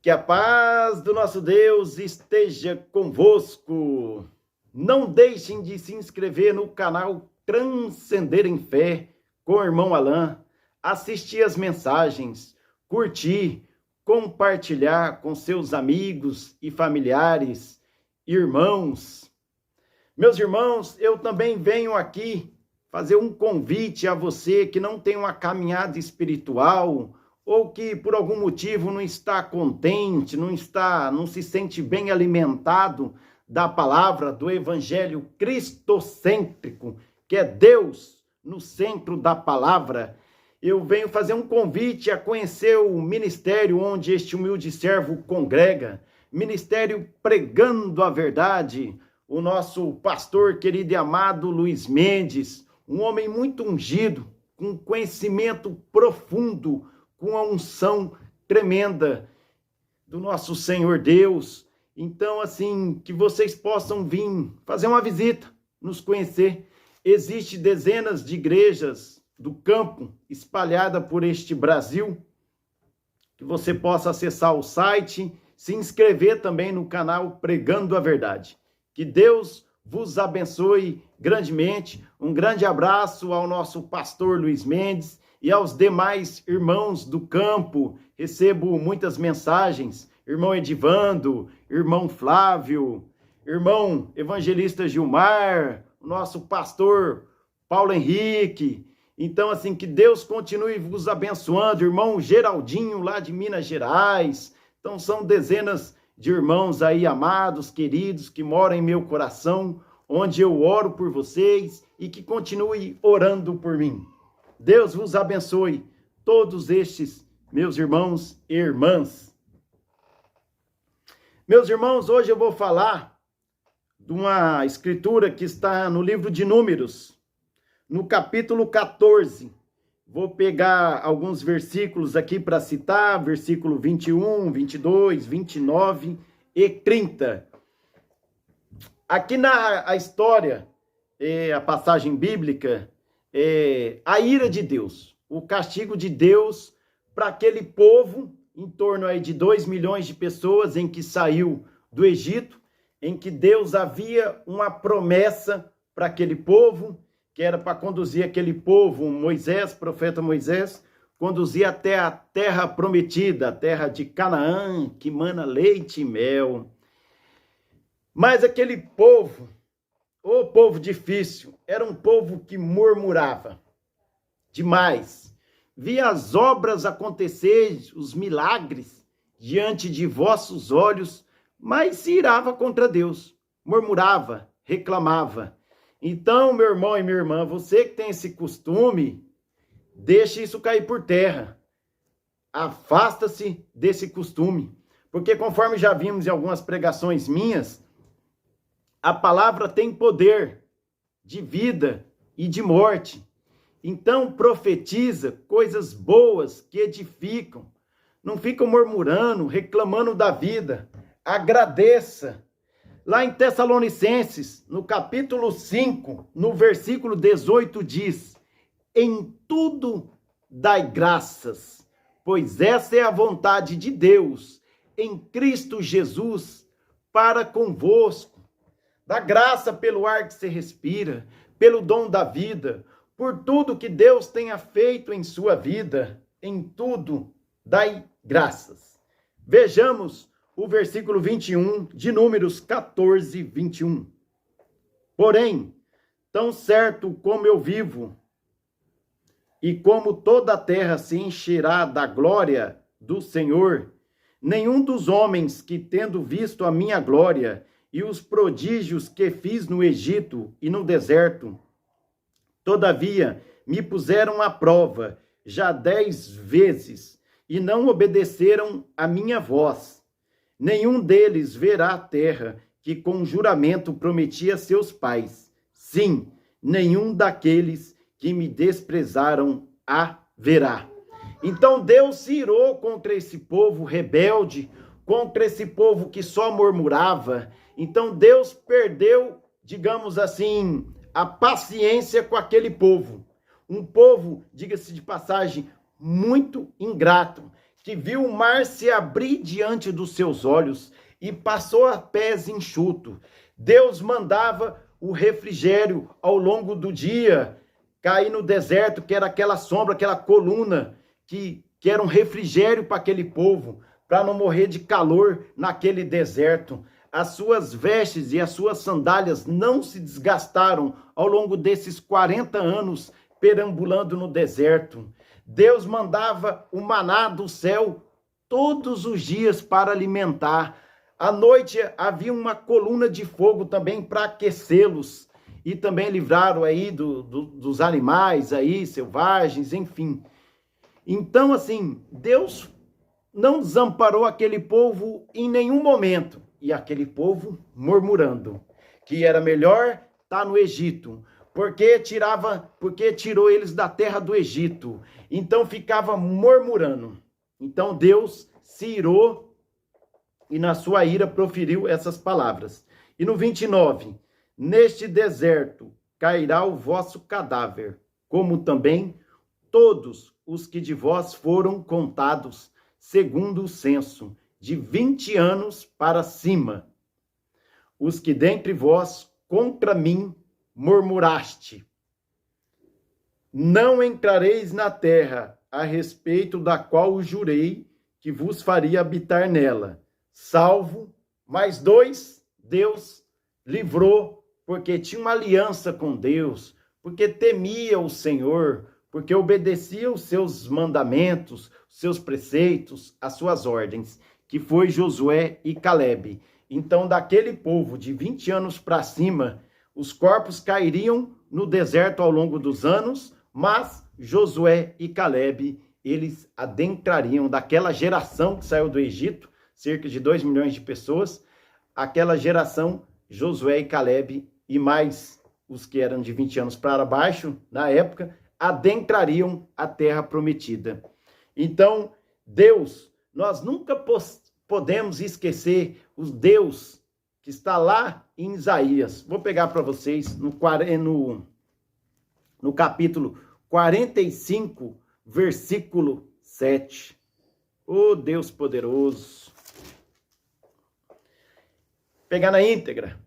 Que a paz do nosso Deus esteja convosco. Não deixem de se inscrever no canal Transcender em Fé com o irmão Alain, assistir as mensagens, curtir, compartilhar com seus amigos e familiares, irmãos. Meus irmãos, eu também venho aqui fazer um convite a você que não tem uma caminhada espiritual ou que por algum motivo não está contente, não se sente bem alimentado da palavra do evangelho cristocêntrico, que é Deus no centro da palavra. Eu venho fazer um convite a conhecer o ministério onde este humilde servo congrega, ministério Pregando a Verdade, o nosso pastor querido e amado Luiz Mendes, um homem muito ungido, com conhecimento profundo, com a unção tremenda do nosso Senhor Deus. Então, assim, que vocês possam vir fazer uma visita, nos conhecer. Existem dezenas de igrejas do campo espalhada por este Brasil, que você possa acessar o site, se inscrever também no canal Pregando a Verdade. Que Deus vos abençoe grandemente. Um grande abraço ao nosso pastor Luiz Mendes e aos demais irmãos do campo. Recebo muitas mensagens, irmão Edivando, irmão Flávio, irmão evangelista Gilmar, o nosso pastor Paulo Henrique. Então, assim, que Deus continue vos abençoando, irmão Geraldinho, lá de Minas Gerais. Então, são dezenas de irmãos aí, amados, queridos, que moram em meu coração, onde eu oro por vocês e que continue orando por mim. Deus vos abençoe, todos estes meus irmãos e irmãs. Meus irmãos, hoje eu vou falar de uma escritura que está no livro de Números, no capítulo 14. Vou pegar alguns versículos aqui para citar, versículo 21, 22, 29 e 30. Aqui na história, a passagem bíblica, a ira de Deus, o castigo de Deus para aquele povo, em torno aí de 2 milhões de pessoas em que saiu do Egito, em que Deus havia uma promessa para aquele povo, que era para conduzir aquele povo, Moisés, profeta Moisés, conduzir até a terra prometida, a terra de Canaã, que mana leite e mel. Mas aquele povo, o povo difícil, era um povo que murmurava demais. Via as obras acontecer, os milagres, diante de vossos olhos, mas se irava contra Deus, murmurava, reclamava. Então, meu irmão e minha irmã, você que tem esse costume, deixe isso cair por terra. Afasta-se desse costume. Porque conforme já vimos em algumas pregações minhas, a palavra tem poder de vida e de morte. Então, profetiza coisas boas que edificam. Não fica murmurando, reclamando da vida. Agradeça. Lá em Tessalonicenses, no capítulo 5, no versículo 18, diz: em tudo dai graças, pois essa é a vontade de Deus, em Cristo Jesus, para convosco. Dá graça pelo ar que você respira, pelo dom da vida, por tudo que Deus tenha feito em sua vida. Em tudo dai graças. Vejamos o versículo 21 de Números 14, 21. Porém, tão certo como eu vivo, e como toda a terra se encherá da glória do Senhor, nenhum dos homens que, tendo visto a minha glória e os prodígios que fiz no Egito e no deserto, todavia me puseram à prova já 10 vezes, e não obedeceram a minha voz. Nenhum deles verá a terra que com juramento prometi a seus pais. Sim, nenhum daqueles que me desprezaram a verá. Então Deus se irou contra esse povo rebelde, contra esse povo que só murmurava. Então Deus perdeu, digamos assim, a paciência com aquele povo. Um povo, diga-se de passagem, muito ingrato, que viu o mar se abrir diante dos seus olhos e passou a pés enxuto. Deus mandava o refrigério ao longo do dia cair no deserto, que era aquela sombra, aquela coluna, que era um refrigério para aquele povo, para não morrer de calor naquele deserto. As suas vestes e as suas sandálias não se desgastaram ao longo desses 40 anos perambulando no deserto. Deus mandava o maná do céu todos os dias para alimentar. À noite havia uma coluna de fogo também para aquecê-los e também livraram aí dos animais aí selvagens, enfim. Então, assim, Deus não desamparou aquele povo em nenhum momento. E aquele povo murmurando que era melhor estar no Egito, porque tirou eles da terra do Egito. Então ficava murmurando. Então Deus se irou e na sua ira proferiu essas palavras. E no 29, neste deserto cairá o vosso cadáver, como também todos os que de vós foram contados, segundo o censo, de 20 anos para cima, os que dentre vós contra mim murmuraste. Não entrareis na terra, a respeito da qual jurei que vos faria habitar nela, salvo, mais dois, Deus livrou, porque tinha uma aliança com Deus, porque temia o Senhor, porque obedecia os seus mandamentos, os seus preceitos, as suas ordens, que foi Josué e Calebe. Então, daquele povo de 20 anos para cima, os corpos cairiam no deserto ao longo dos anos, mas Josué e Calebe, eles adentrariam daquela geração que saiu do Egito, cerca de 2 milhões de pessoas, aquela geração, Josué e Calebe, e mais os que eram de 20 anos para baixo, na época, adentrariam a terra prometida. Então, Deus, nós nunca podemos esquecer o Deus que está lá em Isaías. Vou pegar para vocês no capítulo 45, versículo 7. Oh, Deus poderoso. Pegar na íntegra.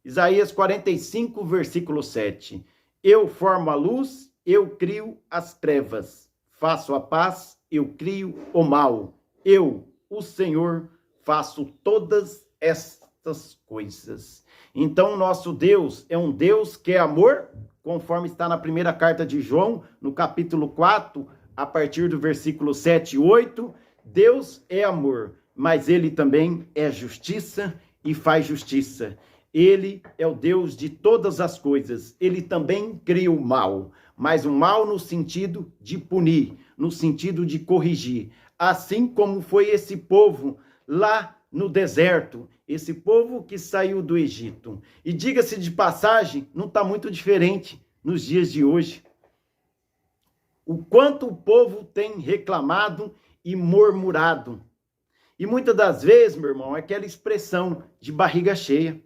Isaías 45, versículo 7. Eu formo a luz, eu crio as trevas. Faço a paz, eu crio o mal. Eu, o Senhor, faço todas estas coisas. Então, nosso Deus é um Deus que é amor, conforme está na primeira carta de João, no capítulo 4, a partir do versículo 7 e 8. Deus é amor, mas ele também é justiça e faz justiça. Ele é o Deus de todas as coisas. Ele também cria o mal, mas o mal no sentido de punir, no sentido de corrigir. Assim como foi esse povo lá no deserto, esse povo que saiu do Egito. E diga-se de passagem, não está muito diferente nos dias de hoje. O quanto o povo tem reclamado e murmurado. E muitas das vezes, meu irmão, é aquela expressão de barriga cheia.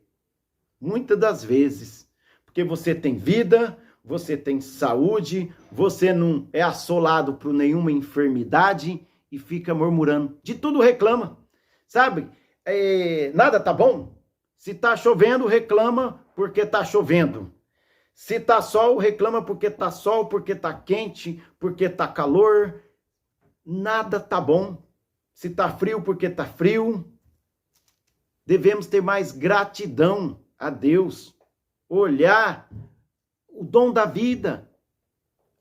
Muitas das vezes. Porque você tem vida, você tem saúde, você não é assolado por nenhuma enfermidade e fica murmurando. De tudo reclama. Sabe? Nada tá bom? Se tá chovendo, reclama porque tá chovendo. Se tá sol, reclama porque tá sol, porque tá quente, porque tá calor. Nada tá bom. Se tá frio, porque tá frio. Devemos ter mais gratidão a Deus. Olhar o dom da vida.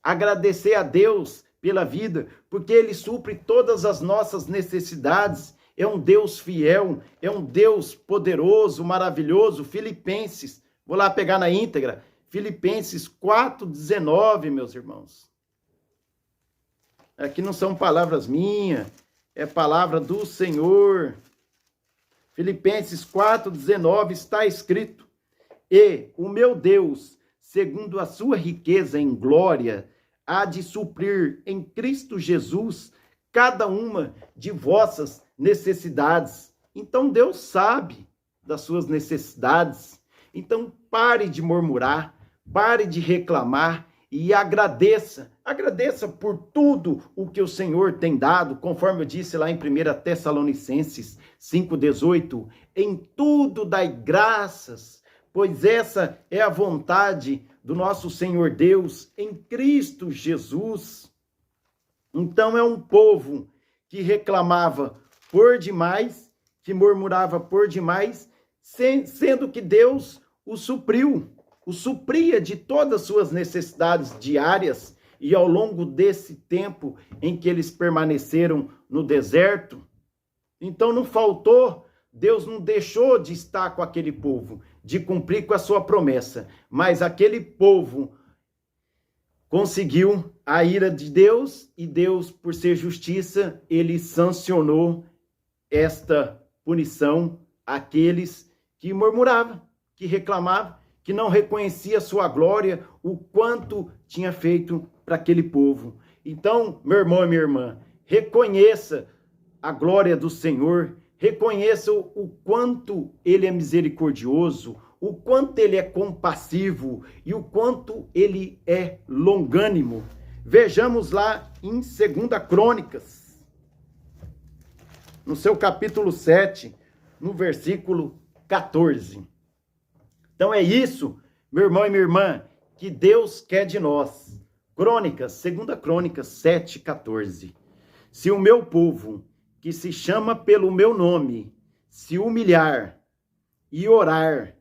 Agradecer a Deus pela vida, porque Ele supre todas as nossas necessidades. É um Deus fiel, é um Deus poderoso, maravilhoso. Filipenses, vou lá pegar na íntegra. Filipenses 4:19, meus irmãos. Aqui não são palavras minhas, é palavra do Senhor. Filipenses 4:19 está escrito: E o meu Deus, segundo a sua riqueza em glória, há de suprir em Cristo Jesus cada uma de vossas necessidades. Então Deus sabe das suas necessidades. Então pare de murmurar, pare de reclamar e agradeça por tudo o que o Senhor tem dado, conforme eu disse lá em 1 Tessalonicenses 5,18, em tudo dai graças, pois essa é a vontade do nosso Senhor Deus em Cristo Jesus. Então é um povo que reclamava por demais, que murmurava por demais, sendo que Deus o supria de todas as suas necessidades diárias, e ao longo desse tempo em que eles permaneceram no deserto, então não faltou, Deus não deixou de estar com aquele povo, de cumprir com a sua promessa, mas aquele povo conseguiu a ira de Deus, e Deus, por ser justiça, ele sancionou esta punição àqueles que murmuravam, que reclamavam, que não reconhecia a sua glória, o quanto tinha feito para aquele povo. Então, meu irmão e minha irmã, reconheça a glória do Senhor, reconheça o quanto Ele é misericordioso, o quanto Ele é compassivo e o quanto Ele é longânimo. Vejamos lá em 2 Crônicas, no seu capítulo 7, no versículo 14. Então é isso, meu irmão e minha irmã, que Deus quer de nós. Crônicas, 2 Crônicas 7, 14. Se o meu povo, que se chama pelo meu nome, se humilhar e orar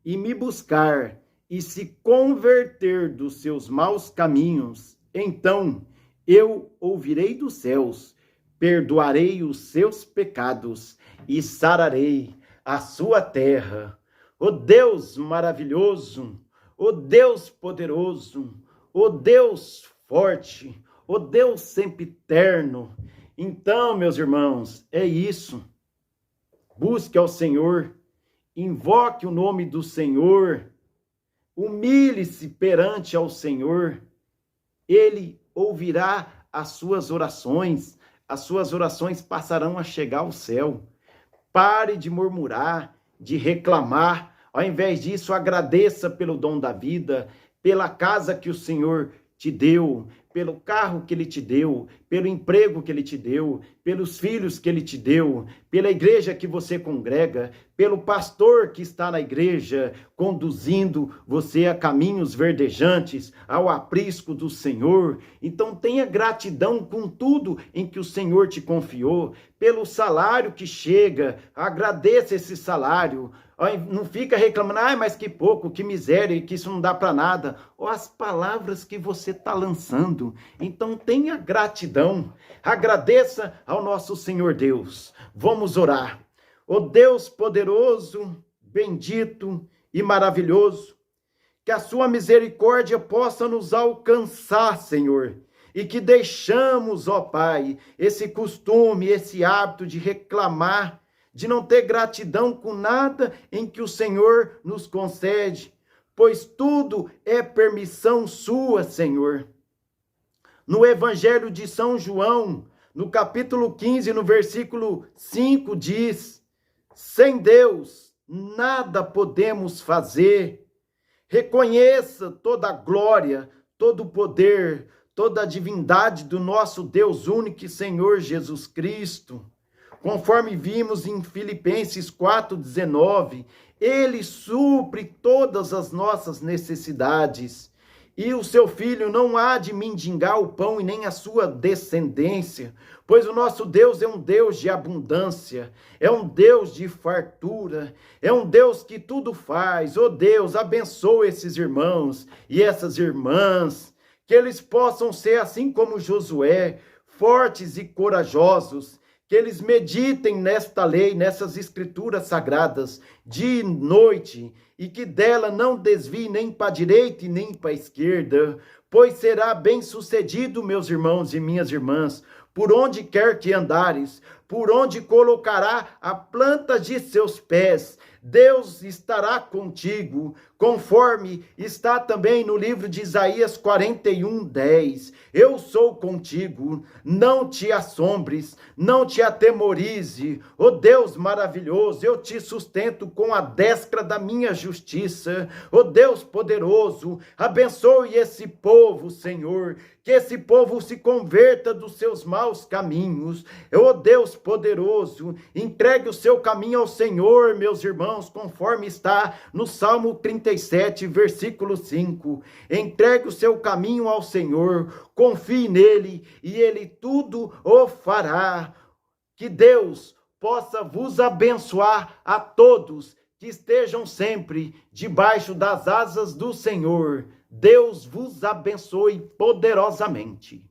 e me buscar e se converter dos seus maus caminhos, então eu ouvirei dos céus, perdoarei os seus pecados e sararei a sua terra. Ó Deus maravilhoso, ó Deus poderoso, ó Deus forte, ó Deus sempre eterno. Então, meus irmãos, é isso. Busque ao Senhor, invoque o nome do Senhor, humilhe-se perante ao Senhor. Ele ouvirá as suas orações passarão a chegar ao céu. Pare de murmurar, de reclamar. Ao invés disso, agradeça pelo dom da vida, pela casa que o Senhor te deu, pelo carro que Ele te deu, pelo emprego que Ele te deu, pelos filhos que Ele te deu, pela igreja que você congrega, pelo pastor que está na igreja, conduzindo você a caminhos verdejantes, ao aprisco do Senhor. Então tenha gratidão com tudo em que o Senhor te confiou, pelo salário que chega, agradeça esse salário. Não fica reclamando, mas que pouco, que miséria, que isso não dá para nada. Ou as palavras que você está lançando. Então tenha gratidão, agradeça ao nosso Senhor Deus. Vamos orar. Ó Deus poderoso, bendito e maravilhoso, que a sua misericórdia possa nos alcançar, Senhor, e que deixamos, ó Pai, esse costume, esse hábito de reclamar, de não ter gratidão com nada em que o Senhor nos concede, pois tudo é permissão sua, Senhor. No Evangelho de São João, no capítulo 15, no versículo 5, diz: sem Deus nada podemos fazer. Reconheça toda a glória, todo o poder, toda a divindade do nosso Deus único e Senhor Jesus Cristo. Conforme vimos em Filipenses 4,19, Ele supre todas as nossas necessidades. E o seu filho não há de mendigar o pão e nem a sua descendência, pois o nosso Deus é um Deus de abundância, é um Deus de fartura, é um Deus que tudo faz. Ó Deus, abençoa esses irmãos e essas irmãs, que eles possam ser assim como Josué, fortes e corajosos, que eles meditem nesta lei, nessas escrituras sagradas, dia e noite, e que dela não desvie nem para a direita e nem para a esquerda, pois será bem sucedido, meus irmãos e minhas irmãs, por onde quer que andares, por onde colocará a planta de seus pés, Deus estará contigo, conforme está também no livro de Isaías 41:10. Eu sou contigo, não te assombres, não te atemorize, ó Deus maravilhoso, eu te sustento com a destra da minha justiça, ó Deus poderoso, abençoe esse povo, Senhor, que esse povo se converta dos seus maus caminhos, ó Deus poderoso, entregue o seu caminho ao Senhor, meus irmãos, conforme está no Salmo 37, versículo 5, entregue o seu caminho ao Senhor, confie nele e ele tudo o fará. Que Deus possa vos abençoar a todos, que estejam sempre debaixo das asas do Senhor. Deus vos abençoe poderosamente.